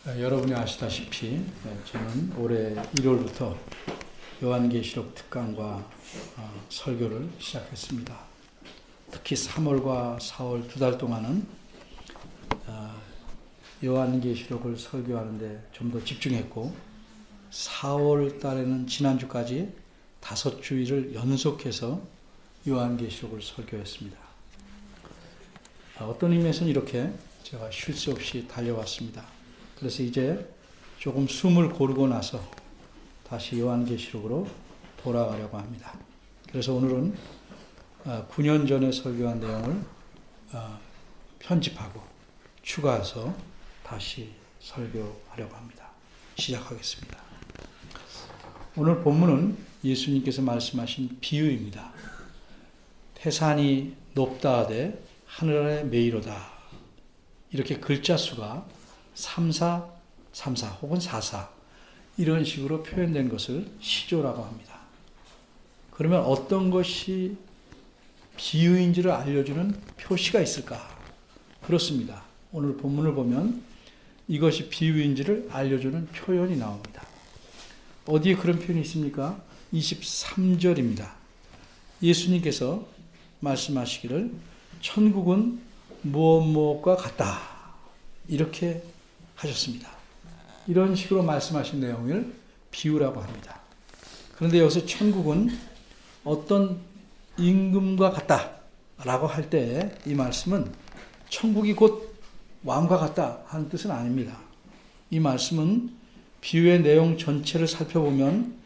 여러분이 아시다시피 저는 올해 1월부터 요한계시록 특강과 설교를 시작했습니다. 특히 3월과 4월 2달 동안은 요한계시록을 설교하는데 좀 더 집중했고, 4월 달에는 지난주까지 5주일을 연속해서 요한계시록을 설교했습니다. 어떤 의미에서는 이렇게 제가 쉴 새 없이 달려왔습니다. 그래서 이제 조금 숨을 고르고 나서 다시 요한계시록으로 돌아가려고 합니다. 그래서 오늘은 9년 전에 설교한 내용을 편집하고 추가해서 다시 설교하려고 합니다. 시작하겠습니다. 오늘 본문은 예수님께서 말씀하신 비유입니다. 태산이 높다 하되 하늘 아래 메이로다. 이렇게 글자 수가 34, 34 혹은 44 이런 식으로 표현된 것을 시조라고 합니다. 그러면 어떤 것이 비유인지를 알려주는 표시가 있을까? 그렇습니다. 오늘 본문을 보면 이것이 비유인지를 알려주는 표현이 나옵니다. 어디에 그런 표현이 있습니까? 23절입니다. 예수님께서 말씀하시기를 천국은 무엇과 같다. 이렇게 하셨습니다. 이런 식으로 말씀하신 내용을 비유라고 합니다. 그런데 여기서 천국은 어떤 임금과 같다라고 할 때 이 말씀은 천국이 곧 왕과 같다 하는 뜻은 아닙니다. 이 말씀은 비유의 내용 전체를 살펴보면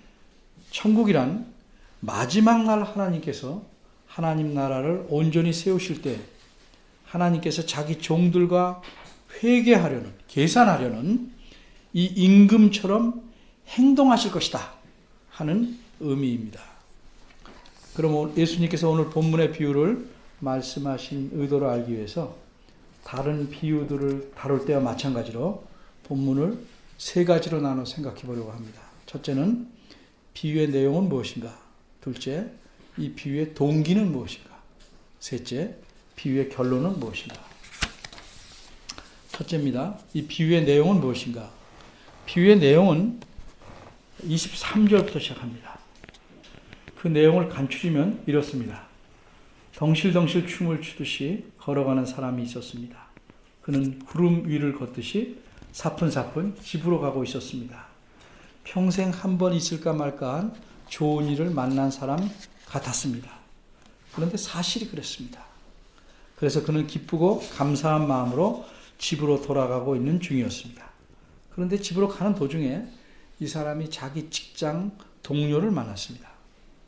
천국이란 마지막 날 하나님께서 하나님 나라를 온전히 세우실 때 하나님께서 자기 종들과 회개하려는, 계산하려는 이 임금처럼 행동하실 것이다 하는 의미입니다. 그럼 예수님께서 오늘 본문의 비유를 말씀하신 의도를 알기 위해서 다른 비유들을 다룰 때와 마찬가지로 본문을 세 가지로 나눠 생각해 보려고 합니다. 첫째는 비유의 내용은 무엇인가? 둘째, 이 비유의 동기는 무엇인가? 셋째, 비유의 결론은 무엇인가? 첫째입니다. 이 비유의 내용은 무엇인가? 비유의 내용은 23절부터 시작합니다. 그 내용을 간추리면 이렇습니다. 덩실덩실 춤을 추듯이 걸어가는 사람이 있었습니다. 그는 구름 위를 걷듯이 사뿐사뿐 집으로 가고 있었습니다. 평생 한 번 있을까 말까한 좋은 일을 만난 사람 같았습니다. 그런데 사실이 그랬습니다. 그래서 그는 기쁘고 감사한 마음으로 집으로 돌아가고 있는 중이었습니다. 그런데 집으로 가는 도중에 이 사람이 자기 직장 동료를 만났습니다.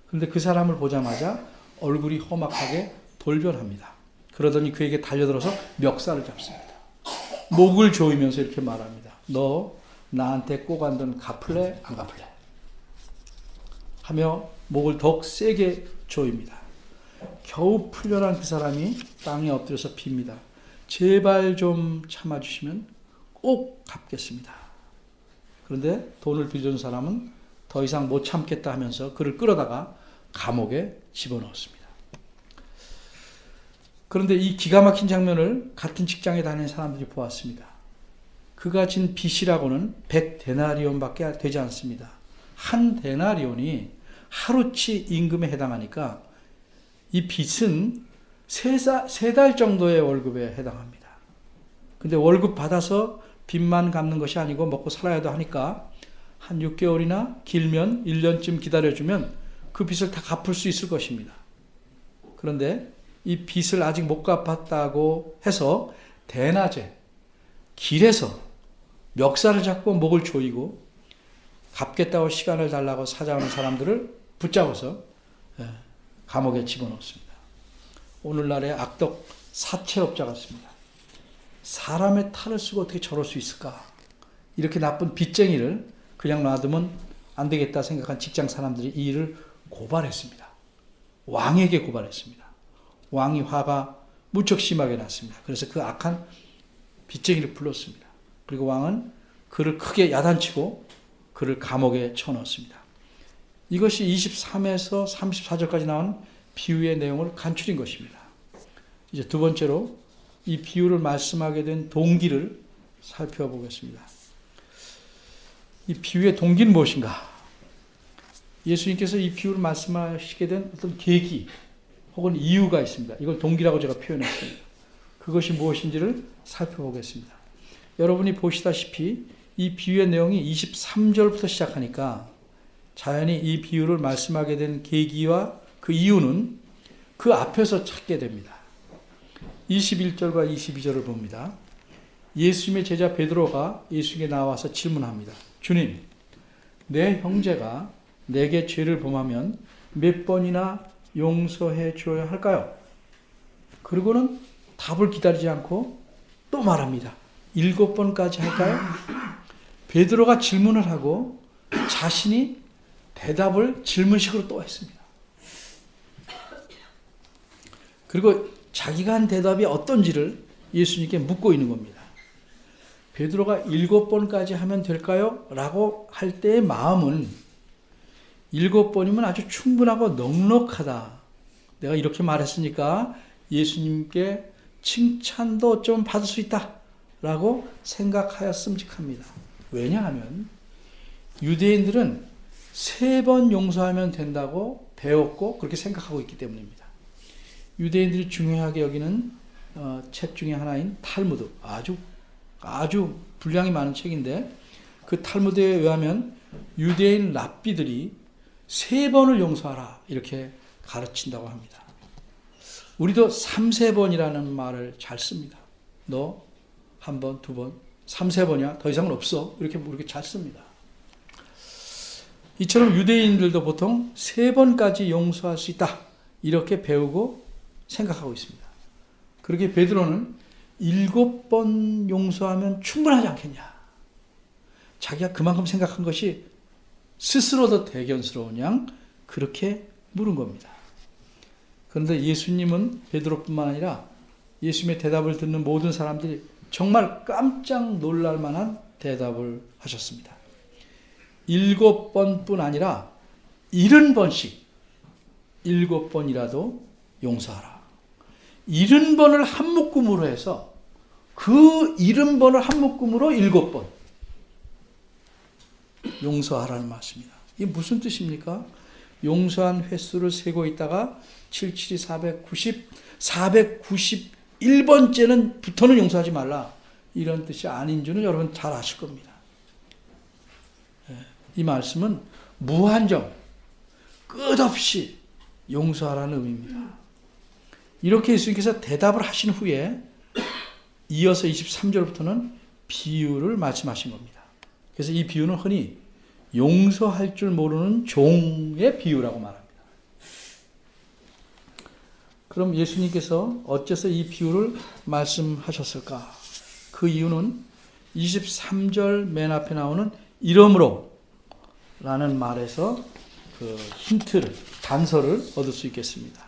그런데 그 사람을 보자마자 얼굴이 험악하게 돌변합니다. 그러더니 그에게 달려들어서 멱살을 잡습니다. 목을 조이면서 이렇게 말합니다. 너 나한테 꼭 안 돈 갚을래? 안 갚을래? 하며 목을 더욱 세게 조입니다. 겨우 풀려난 그 사람이 땅에 엎드려서 빕니다. 제발 좀 참아주시면 꼭 갚겠습니다. 그런데 돈을 빌려준 사람은 더 이상 못 참겠다 하면서 그를 끌어다가 감옥에 집어넣었습니다. 그런데 이 기가 막힌 장면을 같은 직장에 다니는 사람들이 보았습니다. 그가 진 빚이라고는 100데나리온밖에 되지 않습니다. 한 데나리온이 하루치 임금에 해당하니까 이 빚은 3달 정도의 월급에 해당합니다. 근데 월급 받아서 빚만 갚는 것이 아니고 먹고 살아야도 하니까 한 6개월이나 길면 1년쯤 기다려주면 그 빚을 다 갚을 수 있을 것입니다. 그런데 이 빚을 아직 못 갚았다고 해서 대낮에 길에서 멱살을 잡고 목을 조이고 갚겠다고 시간을 달라고 찾아오는 사람들을 붙잡아서 감옥에 집어넣습니다. 오늘날의 악덕 사채업자 같습니다. 사람의 탈을 쓰고 어떻게 저럴 수 있을까? 이렇게 나쁜 빚쟁이를 그냥 놔두면 안 되겠다 생각한 직장 사람들이 이 일을 고발했습니다. 왕에게 고발했습니다. 왕이 화가 무척 심하게 났습니다. 그래서 그 악한 빚쟁이를 불렀습니다. 그리고 왕은 그를 크게 야단치고 그를 감옥에 쳐넣었습니다. 이것이 23에서 34절까지 나온 비유의 내용을 간추린 것입니다. 이제 두 번째로 이 비유를 말씀하게 된 동기를 살펴보겠습니다. 이 비유의 동기는 무엇인가? 예수님께서 이 비유를 말씀하시게 된 어떤 계기 혹은 이유가 있습니다. 이걸 동기라고 제가 표현했습니다. 그것이 무엇인지를 살펴보겠습니다. 여러분이 보시다시피 이 비유의 내용이 23절부터 시작하니까 자연히 이 비유를 말씀하게 된 계기와 그 이유는 그 앞에서 찾게 됩니다. 21절과 22절을 봅니다. 예수님의 제자 베드로가 예수님께 나와서 질문합니다. 주님, 내 형제가 내게 죄를 범하면 몇 번이나 용서해 줘야 할까요? 그리고는 답을 기다리지 않고 또 말합니다. 7번까지 할까요? 베드로가 질문을 하고 자신이 대답을 질문식으로 또 했습니다. 그리고 자기가 한 대답이 어떤지를 예수님께 묻고 있는 겁니다. 베드로가 7번까지 하면 될까요? 라고 할 때의 마음은 7번이면 아주 충분하고 넉넉하다. 내가 이렇게 말했으니까 예수님께 칭찬도 좀 받을 수 있다. 라고 생각하였음직합니다. 왜냐하면 유대인들은 3번 용서하면 된다고 배웠고 그렇게 생각하고 있기 때문입니다. 유대인들이 중요하게 여기는 책 중에 하나인 탈무드, 아주 분량이 많은 책인데 그 탈무드에 의하면 유대인 랍비들이 3번을 용서하라 이렇게 가르친다고 합니다. 우리도 3세번이라는 말을 잘 씁니다. 너 1번, 2번, 3세번이야? 더 이상은 없어. 이렇게 잘 씁니다. 이처럼 유대인들도 보통 3번까지 용서할 수 있다. 이렇게 배우고 생각하고 있습니다. 그렇게 베드로는 7번 용서하면 충분하지 않겠냐. 자기가 그만큼 생각한 것이 스스로도 대견스러운 양 그렇게 물은 겁니다. 그런데 예수님은 베드로뿐만 아니라 예수님의 대답을 듣는 모든 사람들이 정말 깜짝 놀랄 만한 대답을 하셨습니다. 7번뿐 아니라 70번씩 7번이라도 용서하라. 70번을 한 묶음으로 해서 그 70번을 한 묶음으로 7번 용서하라는 말씀입니다. 이게 무슨 뜻입니까? 용서한 횟수를 세고 있다가 772 491번째는 부터는 용서하지 말라. 이런 뜻이 아닌 줄은 여러분 잘 아실 겁니다. 이 말씀은 무한정, 끝없이 용서하라는 의미입니다. 이렇게 예수님께서 대답을 하신 후에 이어서 23절부터는 비유를 말씀하신 겁니다. 그래서 이 비유는 흔히 용서할 줄 모르는 종의 비유라고 말합니다. 그럼 예수님께서 어째서 이 비유를 말씀하셨을까? 그 이유는 23절 맨 앞에 나오는 이러므로 라는 말에서 그 힌트를, 단서를 얻을 수 있겠습니다.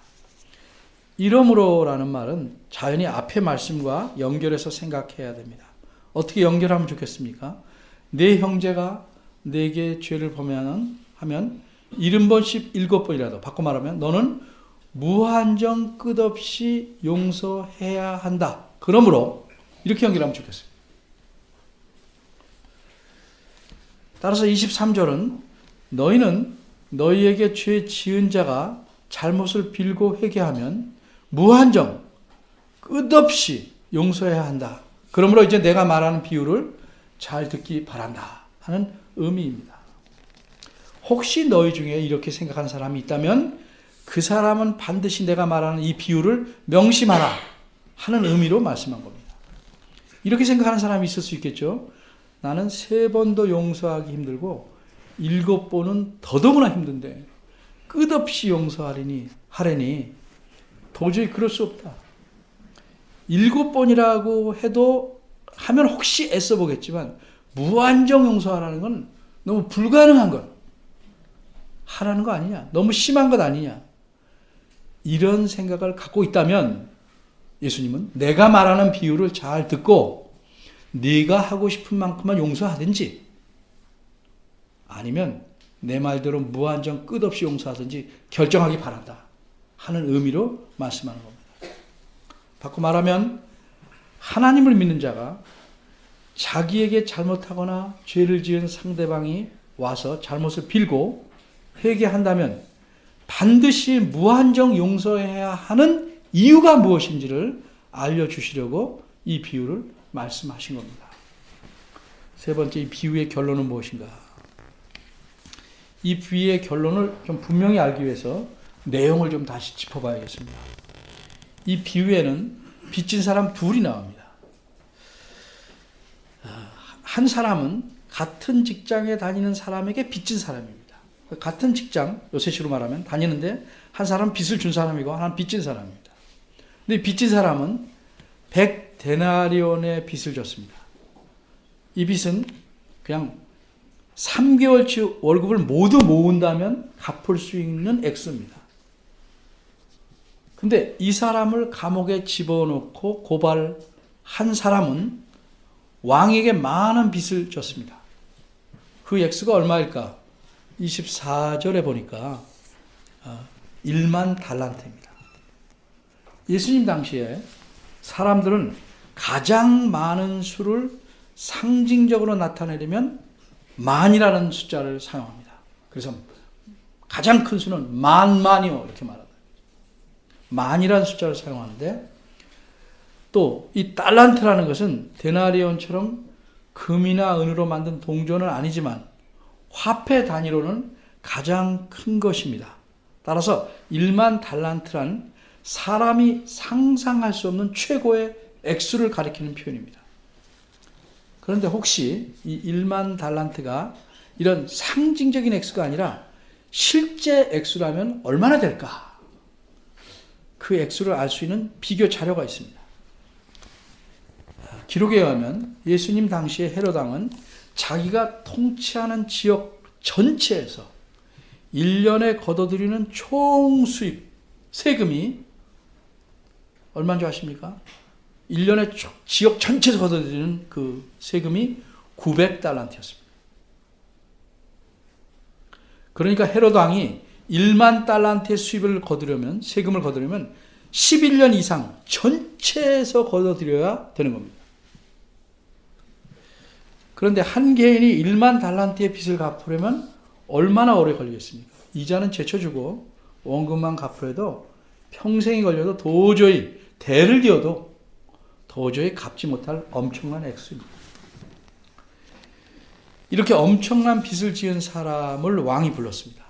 이러므로 라는 말은 자연히 앞의 말씀과 연결해서 생각해야 됩니다. 어떻게 연결하면 좋겠습니까? 내 형제가 내게 죄를 범하면 70번씩 7번이라도 바꿔 말하면 너는 무한정 끝없이 용서해야 한다. 그러므로 이렇게 연결하면 좋겠어요. 따라서 23절은 너희는 너희에게 죄 지은 자가 잘못을 빌고 회개하면 무한정 끝없이 용서해야 한다. 그러므로 이제 내가 말하는 비유를 잘 듣기 바란다 하는 의미입니다. 혹시 너희 중에 이렇게 생각하는 사람이 있다면 그 사람은 반드시 내가 말하는 이 비유를 명심하라 하는 의미로 말씀한 겁니다. 이렇게 생각하는 사람이 있을 수 있겠죠. 나는 3번도 용서하기 힘들고 7번은 더더구나 힘든데 끝없이 용서하려니 도저히 그럴 수 없다. 7번이라고 해도 하면 혹시 애써 보겠지만 무한정 용서하라는 건 너무 불가능한 것 하라는 거 아니냐. 너무 심한 것 아니냐. 이런 생각을 갖고 있다면 예수님은 내가 말하는 비유를 잘 듣고 네가 하고 싶은 만큼만 용서하든지 아니면 내 말대로 무한정 끝없이 용서하든지 결정하기 바란다 하는 의미로 말씀하는 겁니다. 바꿔 말하면 하나님을 믿는 자가 자기에게 잘못하거나 죄를 지은 상대방이 와서 잘못을 빌고 회개한다면 반드시 무한정 용서해야 하는 이유가 무엇인지를 알려주시려고 이 비유를 말씀하신 겁니다. 세 번째, 이 비유의 결론은 무엇인가? 이 비유의 결론을 좀 분명히 알기 위해서 내용을 좀 다시 짚어봐야겠습니다. 이 비유에는 빚진 사람 둘이 나옵니다. 한 사람은 같은 직장에 다니는 사람에게 빚진 사람입니다. 같은 직장, 요새식으로 말하면 다니는데 한 사람은 빚을 준 사람이고 하나는 빚진 사람입니다. 근데 빚진 사람은 100데나리온의 빚을 졌습니다. 이 빚은 그냥 3개월치 월급을 모두 모은다면 갚을 수 있는 액수입니다. 근데 이 사람을 감옥에 집어넣고 고발한 사람은 왕에게 많은 빚을 졌습니다. 그 액수가 얼마일까? 24절에 보니까 1만 달란트입니다. 예수님 당시에 사람들은 가장 많은 수를 상징적으로 나타내려면 만이라는 숫자를 사용합니다. 그래서 가장 큰 수는 만이요 이렇게 말합니다. 만이라는 숫자를 사용하는데 또 이 달란트라는 것은 데나리온처럼 금이나 은으로 만든 동전은 아니지만 화폐 단위로는 가장 큰 것입니다. 따라서 1만 달란트란 사람이 상상할 수 없는 최고의 액수를 가리키는 표현입니다. 그런데 혹시 이 1만 달란트가 이런 상징적인 액수가 아니라 실제 액수라면 얼마나 될까? 그 액수를 알 수 있는 비교 자료가 있습니다. 기록에 의하면 예수님 당시의 헤롯 왕은 자기가 통치하는 지역 전체에서 1년에 거둬들이는 총 수입, 세금이 얼마인 줄 아십니까? 1년에 지역 전체에서 거둬들이는 그 세금이 900달란트였습니다. 그러니까 헤롯 왕이 1만 달란트의 수입을 거두려면, 세금을 거두려면 11년 이상 전체에서 거둬들여야 되는 겁니다. 그런데 한 개인이 1만 달란트의 빚을 갚으려면 얼마나 오래 걸리겠습니까? 이자는 제쳐주고 원금만 갚으려도 평생이 걸려도 도저히 대를 기어도 도저히 갚지 못할 엄청난 액수입니다. 이렇게 엄청난 빚을 지은 사람을 왕이 불렀습니다.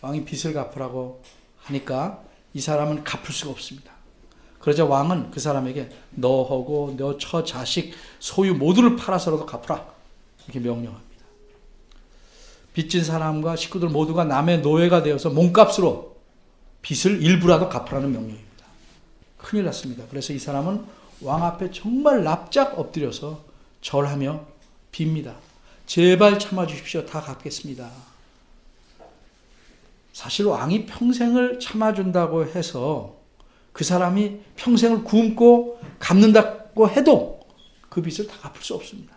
왕이 빚을 갚으라고 하니까 이 사람은 갚을 수가 없습니다. 그러자 왕은 그 사람에게 너하고 너 처 자식 소유 모두를 팔아서라도 갚으라 이렇게 명령합니다. 빚진 사람과 식구들 모두가 남의 노예가 되어서 몸값으로 빚을 일부라도 갚으라는 명령입니다. 큰일 났습니다. 그래서 이 사람은 왕 앞에 정말 납작 엎드려서 절하며 빕니다. 제발 참아주십시오. 다 갚겠습니다. 사실 왕이 평생을 참아준다고 해서 그 사람이 평생을 굶고 갚는다고 해도 그 빚을 다 갚을 수 없습니다.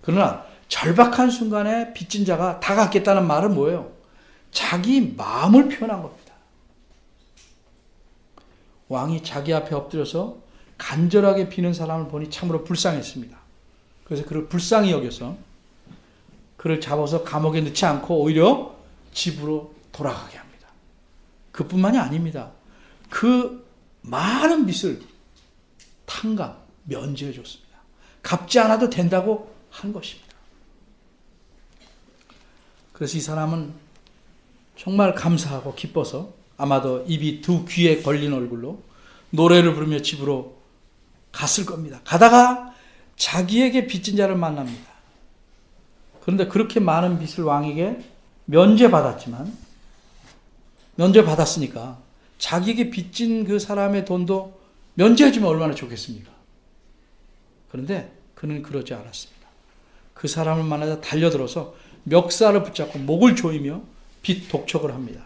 그러나 절박한 순간에 빚진 자가 다 갚겠다는 말은 뭐예요? 자기 마음을 표현한 겁니다. 왕이 자기 앞에 엎드려서 간절하게 비는 사람을 보니 참으로 불쌍했습니다. 그래서 그를 불쌍히 여겨서 그를 잡아서 감옥에 넣지 않고 오히려 집으로 돌아가게 합니다. 그뿐만이 아닙니다. 그 많은 빚을 탕감, 면제해 줬습니다. 갚지 않아도 된다고 한 것입니다. 그래서 이 사람은 정말 감사하고 기뻐서 아마도 입이 두 귀에 걸린 얼굴로 노래를 부르며 집으로 갔을 겁니다. 가다가 자기에게 빚진 자를 만납니다. 그런데 그렇게 많은 빚을 왕에게 면제받았으니까 자기에게 빚진 그 사람의 돈도 면제해주면 얼마나 좋겠습니까? 그런데 그는 그러지 않았습니다. 그 사람을 만나자 달려들어서 멱살을 붙잡고 목을 조이며 빚 독촉을 합니다.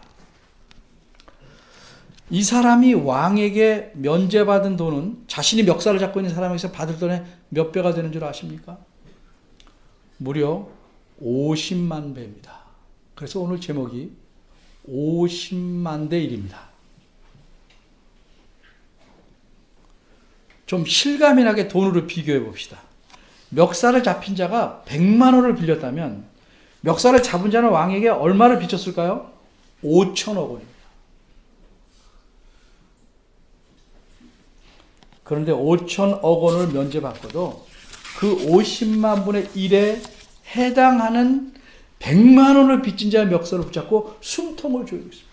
이 사람이 왕에게 면제받은 돈은 자신이 멱살을 잡고 있는 사람에게서 받을 돈의 몇 배가 되는 줄 아십니까? 무려 50만 배입니다. 그래서 오늘 제목이 50만 대 1입니다. 좀 실감이 나게 돈으로 비교해 봅시다. 멱살을 잡힌 자가 100만 원을 빌렸다면 멱살을 잡은 자는 왕에게 얼마를 빚졌을까요? 5천억 원입니다. 그런데 5천억 원을 면제받고도 그 50만 분의 1에 해당하는 100만 원을 빚진 자의 멱살을 붙잡고 숨통을 조이고 있습니다.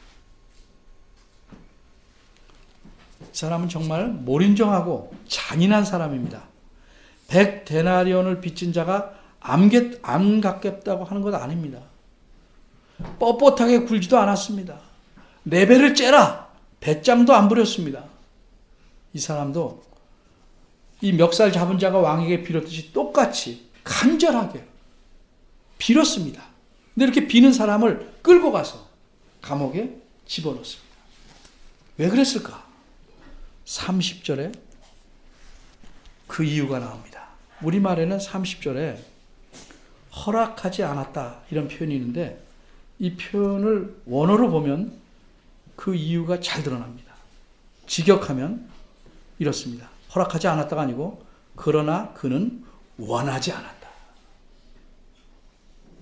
이 사람은 정말 몰인정하고 잔인한 사람입니다. 100데나리온을 빚진 자가 안 갚겠다고 하는 것 아닙니다. 뻣뻣하게 굴지도 않았습니다. 내 배를 째라! 배짱도 안 부렸습니다. 이 사람도 이 멱살 잡은 자가 왕에게 빌었듯이 똑같이 간절하게 빌었습니다. 근데 이렇게 비는 사람을 끌고 가서 감옥에 집어넣습니다. 왜 그랬을까? 30절에 그 이유가 나옵니다. 우리말에는 30절에 허락하지 않았다 이런 표현이 있는데 이 표현을 원어로 보면 그 이유가 잘 드러납니다. 직역하면 이렇습니다. 허락하지 않았다가 아니고 그러나 그는 원하지 않았다.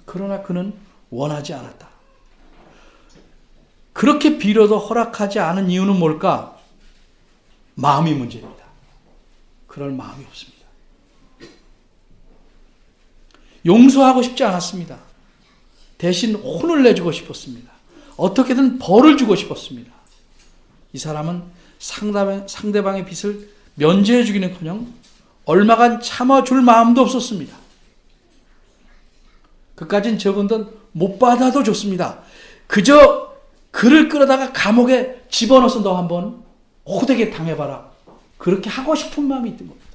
그러나 그는 원하지 않았다. 그렇게 빌어도 허락하지 않은 이유는 뭘까? 마음이 문제입니다. 그럴 마음이 없습니다. 용서하고 싶지 않았습니다. 대신 혼을 내주고 싶었습니다. 어떻게든 벌을 주고 싶었습니다. 이 사람은 상대방의 빚을 면제해 주기는커녕 얼마간 참아줄 마음도 없었습니다. 그까진 적은돈 못 받아도 좋습니다. 그저 그를 끌어다가 감옥에 집어넣어서 너 한번 호되게 당해봐라. 그렇게 하고 싶은 마음이 있던 겁니다.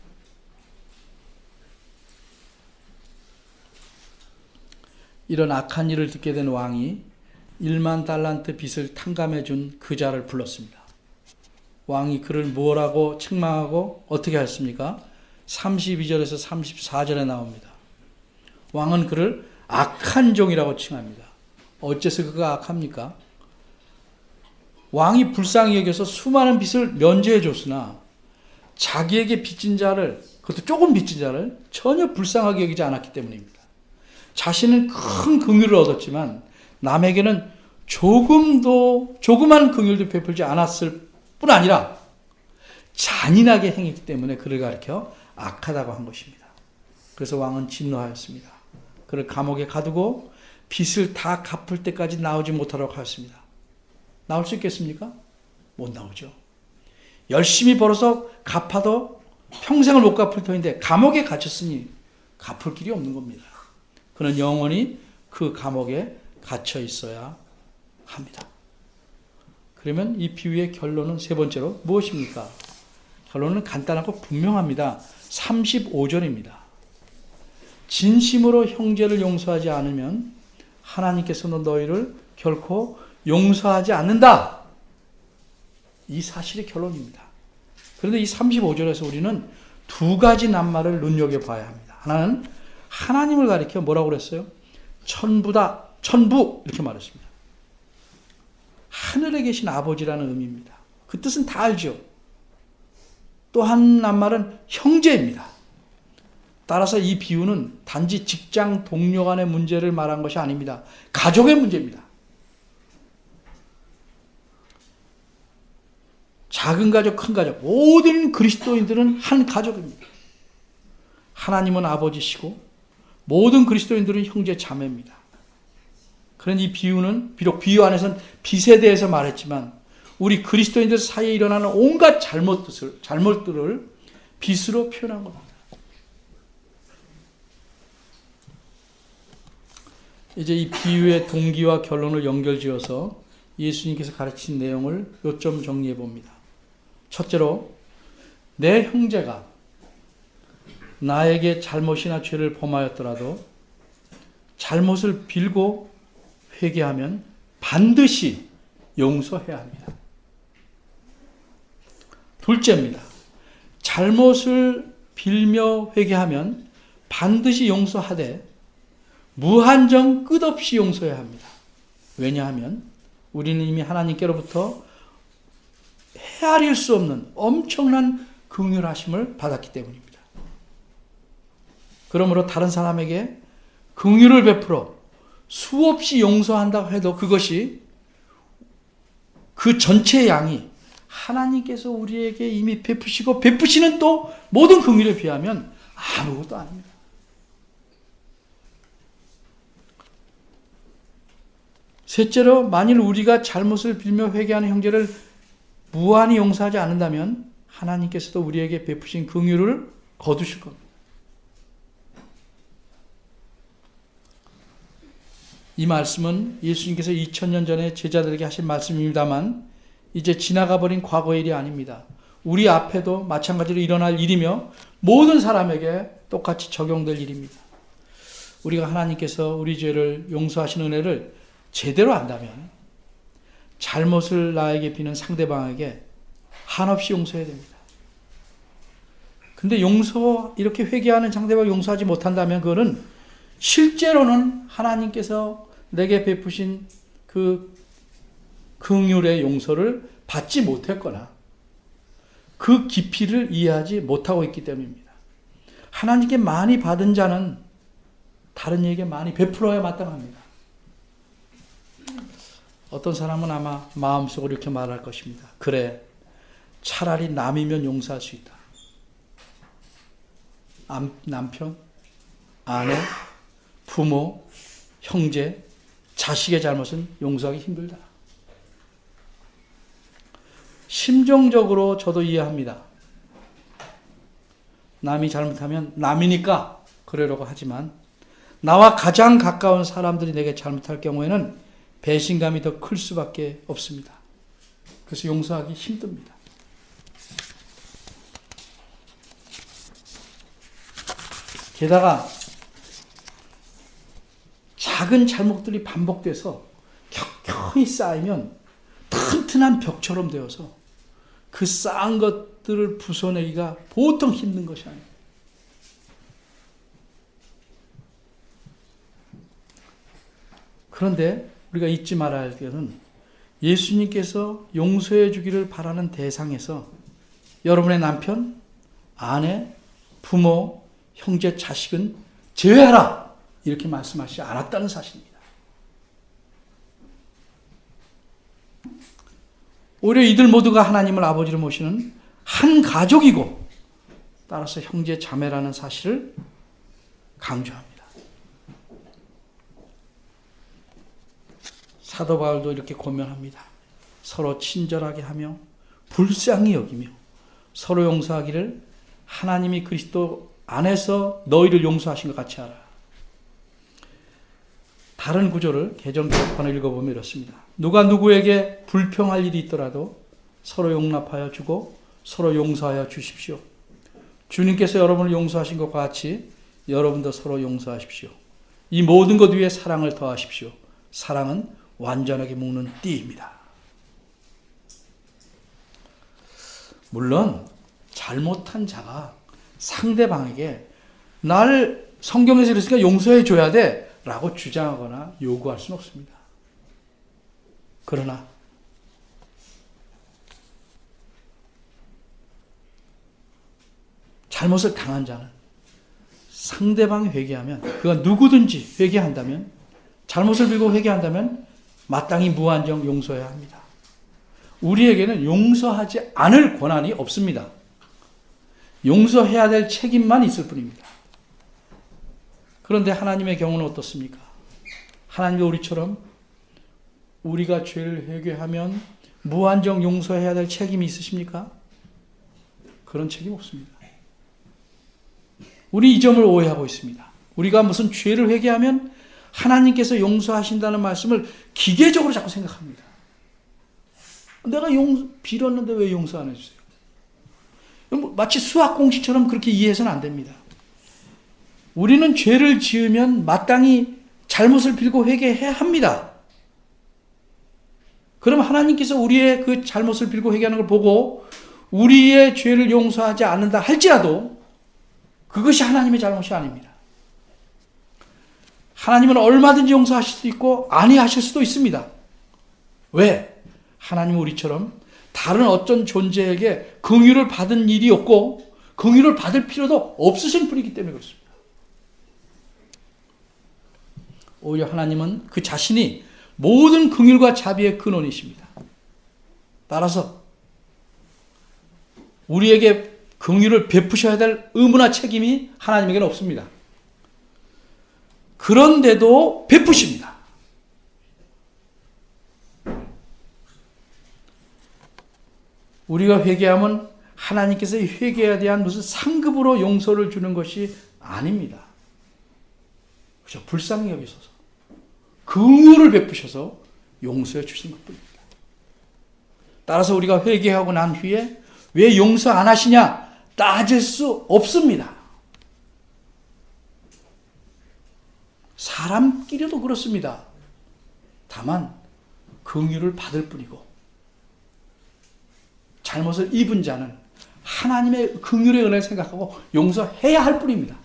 이런 악한 일을 듣게 된 왕이 1만 달란트 빚을 탕감해 준 그 자를 불렀습니다. 왕이 그를 뭐라고 책망하고 어떻게 했습니까? 32절에서 34절에 나옵니다. 왕은 그를 악한 종이라고 칭합니다. 어째서 그가 악합니까? 왕이 불쌍히 여겨서 수많은 빚을 면제해 줬으나 자기에게 빚진 자를, 그것도 조금 빚진 자를 전혀 불쌍하게 여기지 않았기 때문입니다. 자신은 큰 긍휼을 얻었지만 남에게는 조그만 긍휼도 베풀지 않았을 뿐 아니라 잔인하게 행했기 때문에 그를 가리켜 악하다고 한 것입니다. 그래서 왕은 진노하였습니다. 그를 감옥에 가두고 빚을 다 갚을 때까지 나오지 못하도록 하였습니다. 나올 수 있겠습니까? 못 나오죠. 열심히 벌어서 갚아도 평생을 못 갚을 터인데 감옥에 갇혔으니 갚을 길이 없는 겁니다. 그는 영원히 그 감옥에 갇혀 있어야 합니다. 그러면 이 비유의 결론은 세 번째로 무엇입니까? 결론은 간단하고 분명합니다. 35절입니다. 진심으로 형제를 용서하지 않으면 하나님께서는 너희를 결코 용서하지 않는다. 이 사실이 결론입니다. 그런데 이 35절에서 우리는 두 가지 낱말을 눈여겨봐야 합니다. 하나는 하나님을 가리켜 뭐라고 그랬어요? 천부다, 천부 이렇게 말했습니다. 하늘에 계신 아버지라는 의미입니다. 그 뜻은 다 알죠. 또 한 낱말은 형제입니다. 따라서 이 비유는 단지 직장 동료 간의 문제를 말한 것이 아닙니다. 가족의 문제입니다. 작은 가족, 큰 가족, 모든 그리스도인들은 한 가족입니다. 하나님은 아버지시고 모든 그리스도인들은 형제 자매입니다. 그런 이 비유는 비록 비유 안에서는 빚에 대해서 말했지만 우리 그리스도인들 사이에 일어나는 온갖 잘못들을 빚으로 표현한 겁니다. 이제 이 비유의 동기와 결론을 연결지어서 예수님께서 가르친 내용을 요점 정리해 봅니다. 첫째로, 내 형제가 나에게 잘못이나 죄를 범하였더라도 잘못을 빌고 회개하면 반드시 용서해야 합니다. 둘째입니다. 잘못을 빌며 회개하면 반드시 용서하되 무한정 끝없이 용서해야 합니다. 왜냐하면 우리는 이미 하나님께로부터 헤아릴 수 없는 엄청난 긍휼하심을 받았기 때문입니다. 그러므로 다른 사람에게 긍휼을 베풀어 수없이 용서한다고 해도 그것이 그 전체 양이 하나님께서 우리에게 이미 베푸시고 베푸시는 또 모든 긍휼에 비하면 아무것도 아닙니다. 셋째로, 만일 우리가 잘못을 빌며 회개하는 형제를 무한히 용서하지 않는다면 하나님께서도 우리에게 베푸신 긍휼을 거두실 겁니다. 이 말씀은 예수님께서 2000년 전에 제자들에게 하신 말씀입니다만 이제 지나가 버린 과거의 일이 아닙니다. 우리 앞에도 마찬가지로 일어날 일이며 모든 사람에게 똑같이 적용될 일입니다. 우리가 하나님께서 우리 죄를 용서하신 은혜를 제대로 안다면 잘못을 나에게 비는 상대방에게 한없이 용서해야 됩니다. 근데 이렇게 회개하는 상대방을 용서하지 못한다면 그거는 실제로는 하나님께서 내게 베푸신 그 긍휼의 용서를 받지 못했거나 그 깊이를 이해하지 못하고 있기 때문입니다. 하나님께 많이 받은 자는 다른 이에게 많이 베풀어야 마땅합니다. 어떤 사람은 아마 마음속으로 이렇게 말할 것입니다. 그래, 차라리 남이면 용서할 수 있다. 남편, 아내, 부모, 형제, 자식의 잘못은 용서하기 힘들다. 심정적으로 저도 이해합니다. 남이 잘못하면 남이니까 그러려고 하지만 나와 가장 가까운 사람들이 내게 잘못할 경우에는 배신감이 더 클 수밖에 없습니다. 그래서 용서하기 힘듭니다. 게다가 작은 잘못들이 반복돼서 격히 쌓이면 튼튼한 벽처럼 되어서 그 쌓은 것들을 부숴내기가 보통 힘든 것이 아닙니다. 그런데 우리가 잊지 말아야 할 것은 예수님께서 용서해 주기를 바라는 대상에서 여러분의 남편, 아내, 부모, 형제, 자식은 제외하라 이렇게 말씀하시지 않았다는 사실입니다. 오히려 이들 모두가 하나님을 아버지로 모시는 한 가족이고 따라서 형제 자매라는 사실을 강조합니다. 사도 바울도 이렇게 권면합니다. 서로 친절하게 하며 불쌍히 여기며 서로 용서하기를 하나님이 그리스도 안에서 너희를 용서하신 것 같이 하라. 다른 구조를 개정 개혁판을 읽어보면 이렇습니다. 누가 누구에게 불평할 일이 있더라도 서로 용납하여 주고 서로 용서하여 주십시오. 주님께서 여러분을 용서하신 것과 같이 여러분도 서로 용서하십시오. 이 모든 것 위에 사랑을 더하십시오. 사랑은 완전하게 묶는 띠입니다. 물론 잘못한 자가 상대방에게 날 성경에서 이랬으니까 용서해 줘야 돼 라고 주장하거나 요구할 수는 없습니다. 그러나 잘못을 당한 자는 상대방이 회개하면, 그가 누구든지 회개한다면, 잘못을 빌고 회개한다면 마땅히 무한정 용서해야 합니다. 우리에게는 용서하지 않을 권한이 없습니다. 용서해야 될 책임만 있을 뿐입니다. 그런데 하나님의 경우는 어떻습니까? 하나님이 우리처럼 우리가 죄를 회개하면 무한정 용서해야 될 책임이 있으십니까? 그런 책임 없습니다. 우리 이 점을 오해하고 있습니다. 우리가 무슨 죄를 회개하면 하나님께서 용서하신다는 말씀을 기계적으로 자꾸 생각합니다. 내가 빌었는데 왜 용서 안 해주세요? 마치 수학 공식처럼 그렇게 이해해서는 안 됩니다. 우리는 죄를 지으면 마땅히 잘못을 빌고 회개해야 합니다. 그럼 하나님께서 우리의 그 잘못을 빌고 회개하는 걸 보고 우리의 죄를 용서하지 않는다 할지라도 그것이 하나님의 잘못이 아닙니다. 하나님은 얼마든지 용서하실 수도 있고 아니하실 수도 있습니다. 왜? 하나님은 우리처럼 다른 어떤 존재에게 긍휼을 받은 일이 없고 긍휼을 받을 필요도 없으신 분이기 때문에 그렇습니다. 오히려 하나님은 그 자신이 모든 긍휼과 자비의 근원이십니다. 따라서 우리에게 긍휼을 베푸셔야 될 의무나 책임이 하나님에게는 없습니다. 그런데도 베푸십니다. 우리가 회개하면 하나님께서 회개에 대한 무슨 상급으로 용서를 주는 것이 아닙니다. 그렇죠? 불쌍히 여기셔서 긍휼을 베푸셔서 용서해 주신 것뿐입니다. 따라서 우리가 회개하고 난 후에 왜 용서 안 하시냐 따질 수 없습니다. 사람끼리도 그렇습니다. 다만 긍휼을 받을 뿐이고 잘못을 입은 자는 하나님의 긍휼의 은혜를 생각하고 용서해야 할 뿐입니다.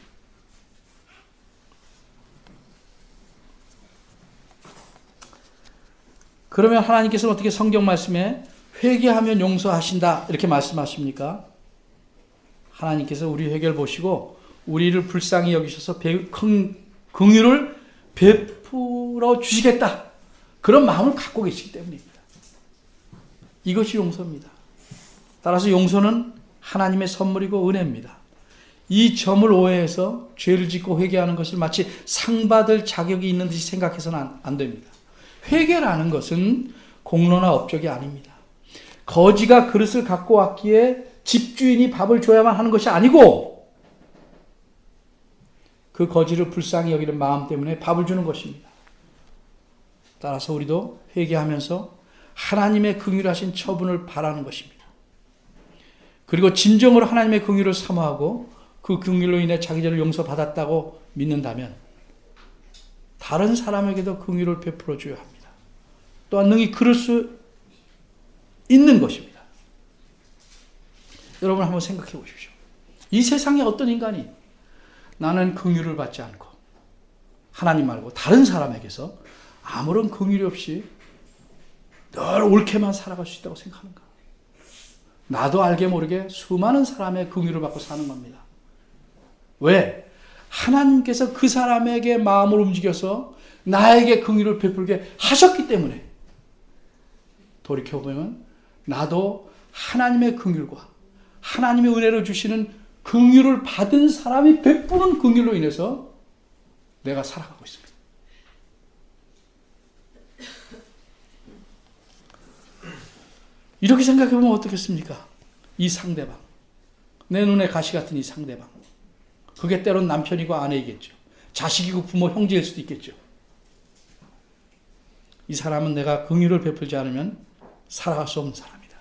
그러면 하나님께서는 어떻게 성경 말씀에 회개하면 용서하신다 이렇게 말씀하십니까? 하나님께서 우리 회개를 보시고 우리를 불쌍히 여기셔서 긍휼을 베풀어 주시겠다 그런 마음을 갖고 계시기 때문입니다. 이것이 용서입니다. 따라서 용서는 하나님의 선물이고 은혜입니다. 이 점을 오해해서 죄를 짓고 회개하는 것을 마치 상 받을 자격이 있는 듯이 생각해서는 안 됩니다. 회개라는 것은 공로나 업적이 아닙니다. 거지가 그릇을 갖고 왔기에 집주인이 밥을 줘야만 하는 것이 아니고 그 거지를 불쌍히 여기는 마음 때문에 밥을 주는 것입니다. 따라서 우리도 회개하면서 하나님의 긍휼하신 처분을 바라는 것입니다. 그리고 진정으로 하나님의 긍휼을 사모하고 그 긍휼로 인해 자기 죄를 용서받았다고 믿는다면 다른 사람에게도 긍휼을 베풀어 줘야 합니다. 또한 능히 그럴 수 있는 것입니다. 여러분 한번 생각해 보십시오. 이 세상에 어떤 인간이 나는 긍휼을 받지 않고 하나님 말고 다른 사람에게서 아무런 긍휼이 없이 늘 옳게만 살아갈 수 있다고 생각하는가? 나도 알게 모르게 수많은 사람의 긍휼을 받고 사는 겁니다. 왜? 하나님께서 그 사람에게 마음을 움직여서 나에게 긍휼을 베풀게 하셨기 때문에 돌이켜보면 나도 하나님의 긍휼과 하나님의 은혜로 주시는 긍휼을 받은 사람이 베푸는 긍휼로 인해서 내가 살아가고 있습니다. 이렇게 생각해보면 어떻겠습니까? 이 상대방, 내 눈에 가시 같은 이 상대방, 그게 때론 남편이고 아내이겠죠. 자식이고 부모, 형제일 수도 있겠죠. 이 사람은 내가 긍휼을 베풀지 않으면 살아갈 수 없는 사람이다.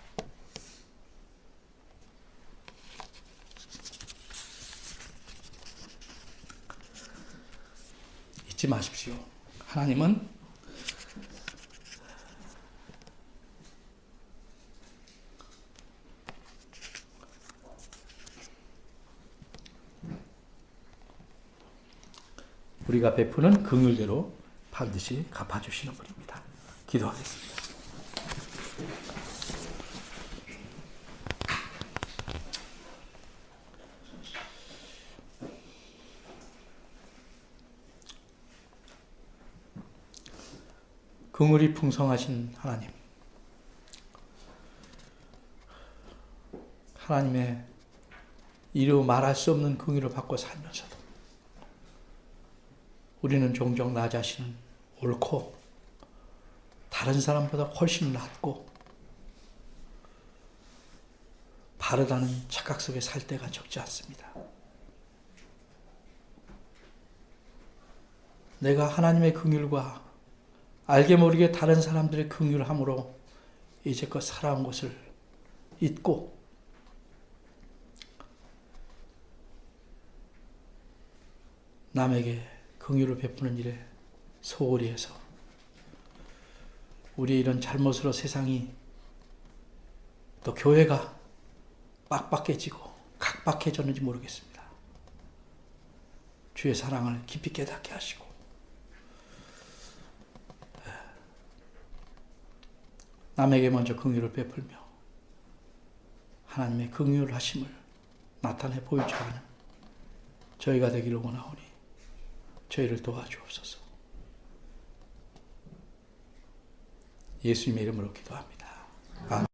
잊지 마십시오. 하나님은 우리가 베푸는 긍휼대로 반드시 갚아주시는 분입니다. 기도하겠습니다. 긍휼이 풍성하신 하나님, 하나님의 이루 말할 수 없는 긍휼을 받고 살면서도 우리는 종종 나 자신은 옳고 다른 사람보다 훨씬 낫고 바르다는 착각 속에 살 때가 적지 않습니다. 내가 하나님의 긍휼과 알게 모르게 다른 사람들의 긍휼함으로 이제껏 살아온 것을 잊고 남에게 긍휼을 베푸는 일에 소홀히 해서 우리의 이런 잘못으로 세상이 또 교회가 빡빡해지고 각박해졌는지 모르겠습니다. 주의 사랑을 깊이 깨닫게 하시고 남에게 먼저 긍휼을 베풀며 하나님의 긍휼하심을 나타내 보이지 않은 저희가 되기를 원하오니 저희를 도와주옵소서. 예수님의 이름으로 기도합니다. 아멘.